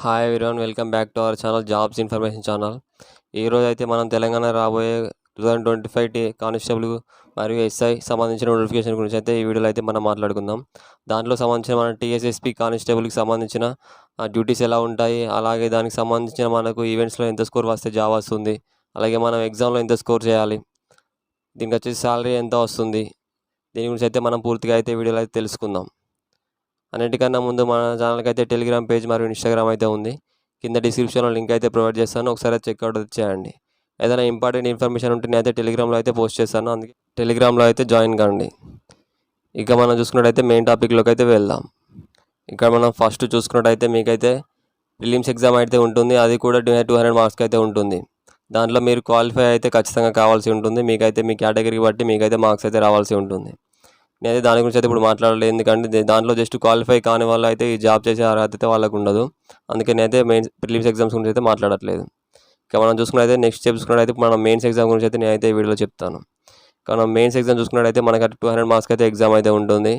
Hi everyone, welcome back to our channel jobs information channel. ఈరోజు అయితే మనం తెలంగాణ రాబోయే 2025 కానిస్టేబుల్ మరియు ఎస్ఐ సంబంధించిన నోటిఫికేషన్ గురించి అయితే ఈ వీడియోలో అయితే మనం మాట్లాడుకుందాం. దాంట్లో సంబంధించిన మన టీఎస్ఎస్పీ కానిస్టేబుల్కి సంబంధించిన డ్యూటీస్ ఎలా ఉంటాయి, అలాగే దానికి సంబంధించిన మనకు ఈవెంట్స్లో ఎంత స్కోర్ వస్తే జాబ్ వస్తుంది, అలాగే మనం ఎగ్జామ్లో ఎంత స్కోర్ చేయాలి, దీనికి వచ్చేసి శాలరీ ఎంత వస్తుంది, దీని గురించి అయితే మనం పూర్తిగా అయితే వీడియోలో అయితే తెలుసుకుందాం. అన్నిటికన్నా ముందు మన ఛానల్కి అయితే టెలిగ్రామ్ పేజ్ మరియు ఇన్స్టాగ్రామ్ అయితే ఉంది. కింద డిస్క్రిప్షన్లో లింక్ అయితే ప్రొవైడ్ చేస్తాను, ఒకసారి చెక్అవుట్ చేయండి. ఏదైనా ఇంపార్టెంట్ ఇన్ఫర్మేషన్ ఉంటే నేను అయితే టెలిగ్రామ్లో అయితే పోస్ట్ చేస్తాను, అందుకే టెలిగ్రామ్లో అయితే జాయిన్ కండి. ఇక మనం చూసుకున్నట్టయితే మెయిన్ టాపిక్లోకి అయితే వెళ్దాం. ఇక్కడ మనం ఫస్ట్ చూసుకున్నట్టయితే మీకైతే ప్రిలిమ్స్ ఎగ్జామ్ అయితే ఉంటుంది, అది కూడా 200 మార్క్స్కి అయితే ఉంటుంది. దాంట్లో మీరు క్వాలిఫై అయితే ఖచ్చితంగా కావాల్సి ఉంటుంది. మీకైతే మీ కేటగిరీ బట్టి మీకైతే మార్క్స్ అయితే రావాల్సి ఉంటుంది. నేనైతే దాని గురించి అయితే ఇప్పుడు మాట్లాడలేదు, ఎందుకంటే దాంట్లో జస్ట్ క్వాలిఫై కాని వాళ్ళు అయితే ఈ జాబ్ చేసే అర్హత అయితే వాళ్ళకు ఉండదు. అందుకే నేనైతే ప్రిలిమ్స్ ఎగ్జామ్స్ గురించి అయితే మాట్లాడట్లేదు. ఇక మనం చూసుకున్నట్టయితే నెక్స్ట్ చూసుకున్నట్టయితే మనం మెయిన్స్ ఎగ్జామ్ గురించి అయితే నేనైతే ఈ వీడియోలో చెప్తాను. మనం మెయిన్స్ ఎగ్జామ్ చూసుకున్నట్టయితే మనకి 200 మార్క్స్కి అయితే ఎగ్జామ్ అయితే ఉంటుంది.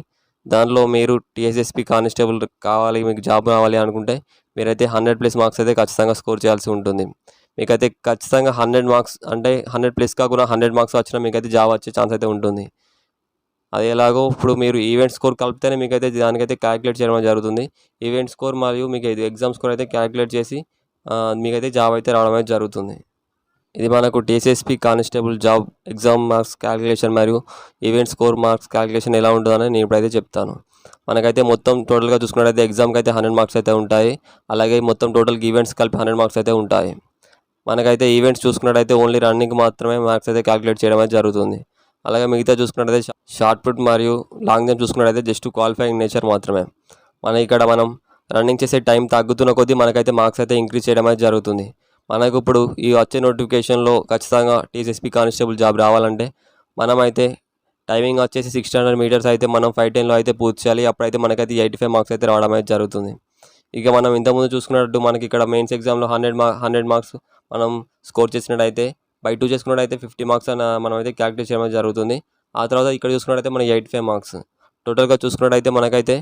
దాంట్లో మీరు టీఎస్ఎస్పీ కానిస్టేబుల్ కావాలి, మీకు జాబ్ కావాలి అనుకుంటే మీరైతే 100+ మార్క్స్ అయితే ఖచ్చితంగా స్కోర్ చేయాల్సి ఉంటుంది. మీకైతే ఖచ్చితంగా 100 మార్క్స్ అంటే 100+ కాకుండా 100 మార్క్స్ వచ్చినా మీకైతే జాబ్ వచ్చే ఛాన్స్ అయితే ఉంటుంది. అది ఎలాగో ఇప్పుడు మీరు ఈవెంట్ స్కోర్ కలిపితేనే మీకైతే దానికైతే క్యాలిక్యులేట్ చేయడం జరుగుతుంది. ఈవెంట్ స్కోర్ మరియు మీకు ఇది ఎగ్జామ్ స్కోర్ అయితే క్యాలిక్యులేట్ చేసి మీకైతే జాబ్ అయితే రావడం అయితే జరుగుతుంది. ఇది మనకు TSSP constable job exam marks calculation మరియు ఈవెంట్ స్కోర్ మార్క్స్ క్యాలిక్యులేషన్ ఎలా ఉంటుందని నేను ఇప్పుడైతే చెప్తాను. మనకైతే మొత్తం టోటల్గా చూసుకున్నట్టయితే ఎగ్జామ్కి అయితే 100 మార్క్స్ అయితే ఉంటాయి. అలాగే మొత్తం టోటల్గా ఈవెంట్స్ కలిపి 100 మార్క్స్ అయితే ఉంటాయి. మనకైతే ఈవెంట్స్ చూసుకున్నట్టయితే ఓన్లీ రన్నింగ్ మాత్రమే మార్క్స్ అయితే క్యాలిక్యులేట్ చేయడం అయితే జరుగుతుంది. అలాగే మిగతా చూసుకున్నట్టయితే షార్ట్ పుట్ మరియు లాంగ్ జంప్ చూసుకున్నట్టయితే జస్ట్ క్వాలిఫైయింగ్ నేచర్ మాత్రమే. మనం రన్నింగ్ చేసే టైం తగ్గుతున్న కొద్దీ మనకైతే మార్క్స్ అయితే ఇంక్రీజ్ చేయడం అయితే జరుగుతుంది. మనకు ఇప్పుడు ఈ వచ్చే నోటిఫికేషన్లో ఖచ్చితంగా టీఎస్ఎస్పీ కానిస్టేబుల్ జాబ్ రావాలంటే మనమైతే టైమింగ్ వచ్చేసి 600 మీటర్స్ అయితే మనం 5:10లో అయితే పూర్తి చేయాలి. అప్పుడైతే మనకైతే 85 మార్క్స్ అయితే రావడం అయితే జరుగుతుంది. ఇక మనం ఇంతకుముందు చూసుకున్నట్టు మనకి ఇక్కడ మెయిన్స్ ఎగ్జామ్లో 100 మార్క్స్ మనం స్కోర్ చేసినట్టయితే బై 2 చేసుకున్నట్టయితే 50 మార్క్స్ అని మనం అయితే క్యాలిక్యులేట్ చేయడం జరుగుతుంది. ఆ తర్వాత ఇక్కడ చూసుకున్నట్టయితే మనకి 85 మార్క్స్ టోటల్గా చూసుకున్నట్టయితే మనకైతే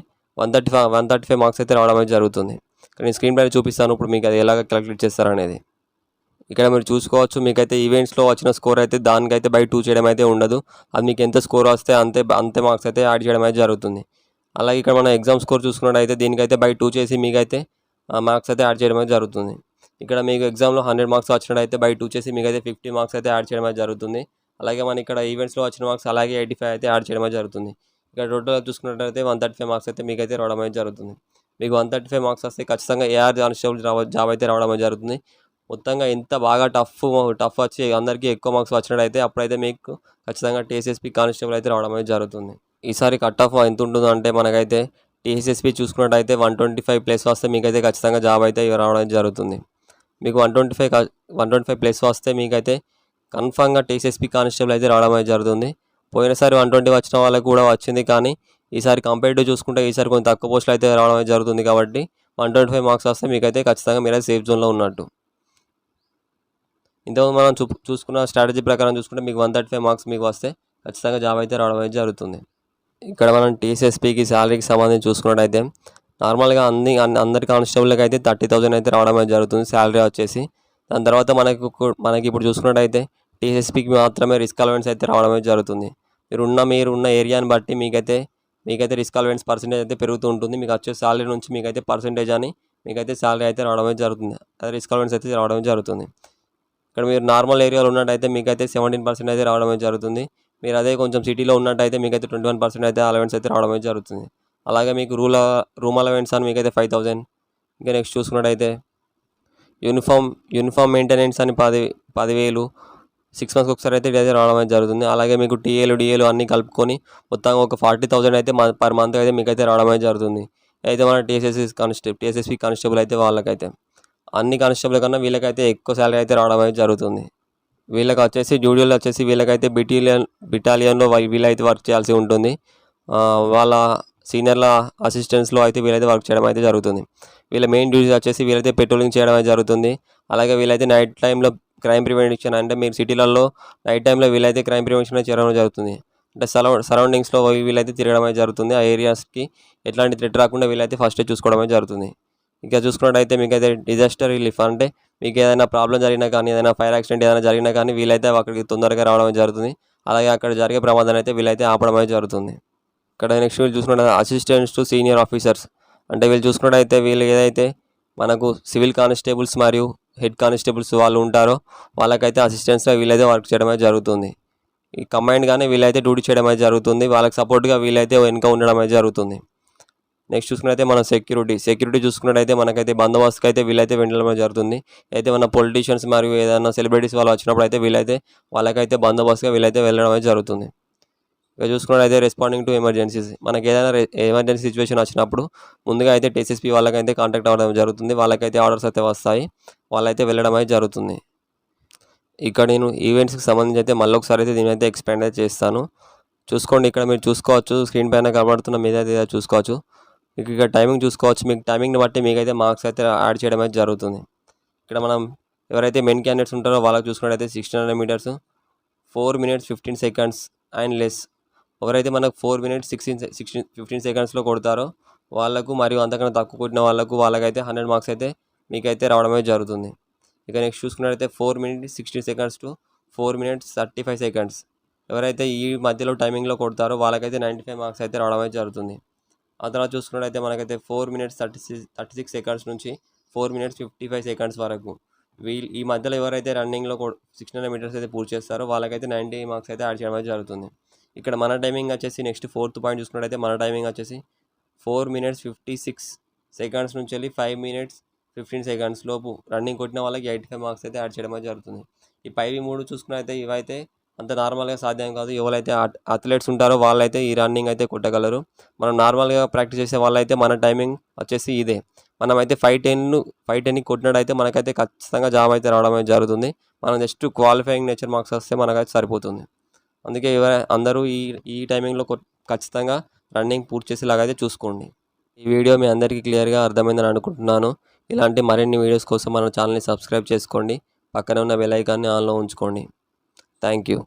135 మార్క్స్ అయితే రావడం అయితే జరుగుతుంది. కానీ స్క్రీన్ పైన చూపిస్తాను ఇప్పుడు మీకు అది ఎలాగ క్యాలిక్యులేట్ చేస్తారనేది. ఇక్కడ మీరు చూసుకోవచ్చు, మీకైతే ఈవెంట్స్లో వచ్చిన స్కోర్ అయితే దానికైతే బై 2 చేయడం అయితే ఉండదు. అది మీకు ఎంత స్కోర్ వస్తే అంతే మార్క్స్ అయితే యాడ్ చేయడం అయితే జరుగుతుంది. అలాగే ఇక్కడ మనం ఎగ్జామ్ స్కోర్ చూసుకున్నట్టయితే దీనికైతే బై 2 చేసి మీకైతే మార్క్స్ అయితే యాడ్ చేయడం అయితే జరుగుతుంది. ఇక్కడ మీకు ఎగ్జామ్లో 100 మార్క్స్ వచ్చినట్టయితే బై 2 చేసి మీకైతే 50 మార్క్స్ అయితే యాడ్ చేయడం అయితే జరుగుతుంది. అలాగే మన ఇక్కడ ఈవెంట్స్లో వచ్చిన మార్క్స్ అలాగే 85 అయితే యాడ్ చేయడం అయితే జరుగుతుంది. ఇక్కడ టోటల్గా చూసుకున్నట్టయితే 135 మార్క్స్ అయితే మీకైతే రావడం అయితే జరుగుతుంది. మీకు 135 మార్క్స్ వస్తే ఖచ్చితంగా ఏఆర్ కానిస్టేబుల్ జాబ్ అయితే రావడం అయితే జరుగుతుంది. మొత్తంగా ఎంత బాగా టఫ్ వచ్చి అందరికీ ఎక్కువ మార్క్స్ వచ్చినట్టయితే అప్పుడైతే మీకు ఖచ్చితంగా టీఎస్ఎస్పీ కానిస్టేబుల్ అయితే రావడం అయితే జరుగుతుంది. ఈసారి కట్ ఆఫ్ ఎంత ఉంటుందో అంటే మనకైతే టీఎస్ఎస్పీ చూసుకున్నట్టయితే 125+ వస్తే మీకైతే ఖచ్చితంగా జాబ్ అయితే రావడం అయితే జరుగుతుంది. మీకు 125+ వస్తే మీకైతే కన్ఫామ్గా టీఎస్ఎస్పీ కానిస్టేబుల్ అయితే రావడం అయితే జరుగుతుంది. పోయినసారి 120 వచ్చిన వాళ్ళకి కూడా వచ్చింది, కానీ ఈసారి కంపేర్డ్ చూసుకుంటే ఈసారి కొంచెం తక్కువ పోస్టులు అయితే రావడం అయితే జరుగుతుంది. కాబట్టి 125 మార్క్స్ వస్తే మీకైతే ఖచ్చితంగా మీరైతే సేఫ్ జోన్లో ఉన్నట్టు. ఇంతకుముందు మనం చూసుకున్న స్ట్రాటజీ ప్రకారం చూసుకుంటే మీకు 135 మార్క్స్ మీకు వస్తే ఖచ్చితంగా జాబ్ అయితే రావడం అయితే జరుగుతుంది. ఇక్కడ మనం టీఎస్ఎస్పీకి శాలరీకి సంబంధించి చూసుకున్నట్టయితే నార్మల్గా అందరి కానిస్టేబుల్కి అయితే 30,000 అయితే రావడం అయితే జరుగుతుంది శాలరీ వచ్చేసి. దాని తర్వాత మనకి ఇప్పుడు చూసుకున్నట్టయితే టీఎస్ఎస్పీకి మాత్రమే రిస్క్ అలవెన్స్ అయితే రావడం అయితే జరుగుతుంది. మీరున్న ఏరియాని బట్టి మీకైతే రిస్క్ అలవెన్స్ పర్సెంటేజ్ అయితే పెరుగుతూ ఉంటుంది. మీకు వచ్చే శాలరీ నుంచి మీకైతే పర్సెంటేజ్ అని మీకైతే శాలరీ అయితే రావడం అయితే జరుగుతుంది. అదే రిస్క్ అలవెన్స్ అయితే రావడం జరుగుతుంది. ఇక్కడ మీరు నార్మల్ ఏరియాలో ఉన్నట్టయితే మీకైతే 17% అయితే రావడం అయితే జరుగుతుంది. మీరు అదే కొంచెం సిటీలో ఉన్నట్టయితే మీకైతే 21% అయితే అలవెన్స్ అయితే రావడం అయితే జరుగుతుంది. అలాగే మీకు రూమ్ అలవెన్స్ అని మీకైతే 5,000. ఇంకా నెక్స్ట్ చూసుకున్నట్టయితే యూనిఫామ్ మెయింటెనెన్స్ అని 10,000 6 మంత్స్కి ఒకసారి అయితే ఇదైతే రావడం అయితే జరుగుతుంది. అలాగే మీకు డిఏలు అన్నీ కలుపుకొని మొత్తంగా ఒక 40,000 అయితే పర్ మంత్ అయితే మీకైతే రావడం అయితే జరుగుతుంది. అయితే మన టీఎస్ఎస్పీ కానిస్టేబుల్ అయితే వాళ్ళకైతే అన్ని కానిస్టేబుల్ కన్నా వీళ్ళకైతే ఎక్కువ శాలరీ అయితే రావడం అయితే జరుగుతుంది. వీళ్ళకి వచ్చేసి డ్యూటీలో వచ్చేసి వీళ్ళకైతే బిటాలియన్లో వీళ్ళైతే వర్క్ చేయాల్సి ఉంటుంది. వాళ్ళ సీనియర్ల అసిస్టెంట్స్లో అయితే వీళ్ళైతే వర్క్ చేయడం అయితే జరుగుతుంది. వీళ్ళ మెయిన్ డ్యూటీస్ వచ్చేసి వీళ్ళైతే పెట్రోలింగ్ చేయడం అయితే జరుగుతుంది. అలాగే వీళ్ళైతే నైట్ టైంలో క్రైమ్ ప్రివెన్షన్, అంటే మీరు సిటీలలో నైట్ టైంలో వీళ్ళైతే క్రైమ్ ప్రివెన్షన్ చేయడం జరుగుతుంది. అంటే సరౌండింగ్స్లో వీళ్ళైతే తిరగడం అయితే జరుగుతుంది. ఆ ఏరియాస్కి ఎట్లాంటి థ్రెట్ రాకుండా వీళ్ళైతే ఫస్టే చూసుకోవడం అయితే జరుగుతుంది. ఇంకా చూసుకున్నట్టయితే మీకైతే డిజాస్టర్ రిలీఫ్ అంటే మీకు ఏదైనా ప్రాబ్లం జరిగినా కానీ, ఏదైనా ఫైర్ యాక్సిడెంట్ ఏదైనా జరిగినా కానీ వీళ్ళైతే అక్కడికి తొందరగా రావడం జరుగుతుంది. అలాగే అక్కడ జరిగే ప్రమాదాన్ని అయితే వీళ్ళైతే ఆపడం అయితే జరుగుతుంది. ఇక్కడ నెక్స్ట్ వీళ్ళు చూసుకున్నట్టు అసిస్టెంట్స్ టు సీనియర్ ఆఫీసర్స్ అంటే వీళ్ళు చూసుకున్నట్టయితే వీళ్ళు ఏదైతే మనకు సివిల్ కానిస్టేబుల్స్ మరియు హెడ్ కానిస్టేబుల్స్ వాళ్ళు ఉంటారో వాళ్ళకైతే అసిస్టెంట్స్గా వీళ్ళైతే వర్క్ చేయడం అయితే జరుగుతుంది. ఈ కంబైన్డ్గానే వీళ్ళైతే డ్యూటీ చేయడం అయితే జరుగుతుంది. వాళ్ళకి సపోర్ట్గా వీళ్ళైతే వెనుక ఉండడం అయితే జరుగుతుంది. నెక్స్ట్ చూసుకున్నట్టయితే మన సెక్యూరిటీ చూసుకున్నట్టయితే మనకైతే బందోబస్తుకి అయితే వీళ్ళైతే వెళ్ళడం జరుగుతుంది. అయితే మన పొలిటీషియన్స్ మరియు ఏదైనా సెలబ్రిటీస్ వాళ్ళు వచ్చినప్పుడు అయితే వాళ్ళకైతే బందోబస్తుగా వీళ్ళైతే వెళ్ళడం అయితే జరుగుతుంది. ఇక చూసుకున్నట్టయితే రెస్పాండింగ్ టు ఎమర్జెన్సీస్ మనకి ఏదైనా ఎమర్జెన్సీ సిచ్యువేషన్ వచ్చినప్పుడు ముందుగా అయితే టీఎస్ఎస్పీ వాళ్ళకైతే కాంటాక్ట్ అవ్వడం జరుగుతుంది. వాళ్ళకైతే ఆర్డర్స్ అయితే వస్తాయి, వాళ్ళైతే వెళ్ళడం అయితే జరుగుతుంది. ఇక్కడ నేను ఈవెంట్స్కి సంబంధించి అయితే మళ్ళీ ఒకసారి అయితే దీని అయితే ఎక్స్పాండ్ అయితే చేస్తాను. చూసుకోండి, ఇక్కడ మీరు చూసుకోవచ్చు స్క్రీన్ పైన కనబడుతున్న మీద అయితే చూసుకోవచ్చు. మీకు ఇక్కడ టైమింగ్ చూసుకోవచ్చు. మీకు టైమింగ్ని బట్టి మీకైతే మార్క్స్ అయితే యాడ్ చేయడం అయితే జరుగుతుంది. ఇక్కడ మనం ఎవరైతే మెయిన్ క్యాండిడేట్స్ ఉంటారో వాళ్ళకి చూసుకున్నట్టయితే 1600 metres 4 minutes 15 seconds and less. ఎవరైతే మనకు 4 minutes 15 secondsలో కొడతారో వాళ్ళకు మరియు అంతకన్నా తక్కువ కొట్టిన వాళ్ళకైతే 100 మార్క్స్ అయితే మీకైతే రావడం అయితే జరుగుతుంది. ఇక నెక్స్ట్ చూసుకున్నట్టయితే 4 minutes 16 seconds to 4 minutes 35 seconds ఎవరైతే ఈ మధ్యలో టైమింగ్లో కొడతారో వాళ్ళకైతే 95 మార్క్స్ అయితే రావడం అయితే జరుగుతుంది. ఆ తర్వాత చూసుకున్నట్టయితే మనకైతే 4 minutes 36 seconds నుంచి 4 minutes 55 seconds వరకు ఈ మధ్యలో ఎవరైతే రన్నింగ్లో 1600 మీటర్స్ అయితే పూర్తి చేస్తారో వాళ్ళకైతే 90 మార్క్స్ అయితే యాడ్ చేయడం అయితే జరుగుతుంది. ఇక్కడ మన టైమింగ్ వచ్చేసి నెక్స్ట్ 4th పాయింట్ చూసుకున్నట్టయితే మన టైమింగ్ వచ్చేసి 4 minutes 56 seconds నుంచి వెళ్ళి 5 minutes 15 seconds లోపు రన్నింగ్ కొట్టిన వాళ్ళకి 85 మార్క్స్ అయితే యాడ్ చేయడం అయితే జరుగుతుంది. ఈ పైవి 3 చూసుకున్నట్టయితే ఇవైతే అంత నార్మల్గా సాధ్యం కాదు. ఎవరైతే అథ్లెట్స్ ఉంటారో వాళ్ళైతే ఈ రన్నింగ్ అయితే కొట్టగలరు. మనం నార్మల్గా ప్రాక్టీస్ చేసే వాళ్ళైతే మన టైమింగ్ వచ్చేసి ఇదే. మనమైతే 5:10ని కొట్టినట్టయితే మనకైతే ఖచ్చితంగా జాబ్ అయితే రావడం అయితే జరుగుతుంది. మనం జస్ట్ క్వాలిఫైయింగ్ నేచర్ మార్క్స్ వస్తే మనకైతే సరిపోతుంది. అందుకే అందరూ ఈ టైమింగ్లో ఖచ్చితంగా రన్నింగ్ పూర్తి చేసేలాగైతే చూసుకోండి. ఈ వీడియో మీ అందరికీ క్లియర్గా అర్థమైందని అనుకుంటున్నాను. ఇలాంటి మరిన్ని వీడియోస్ కోసం మన ఛానల్ని సబ్స్క్రైబ్ చేసుకోండి. పక్కనే ఉన్న బెల్ ఐకాన్ని ఆన్లో ఉంచుకోండి. Thank you.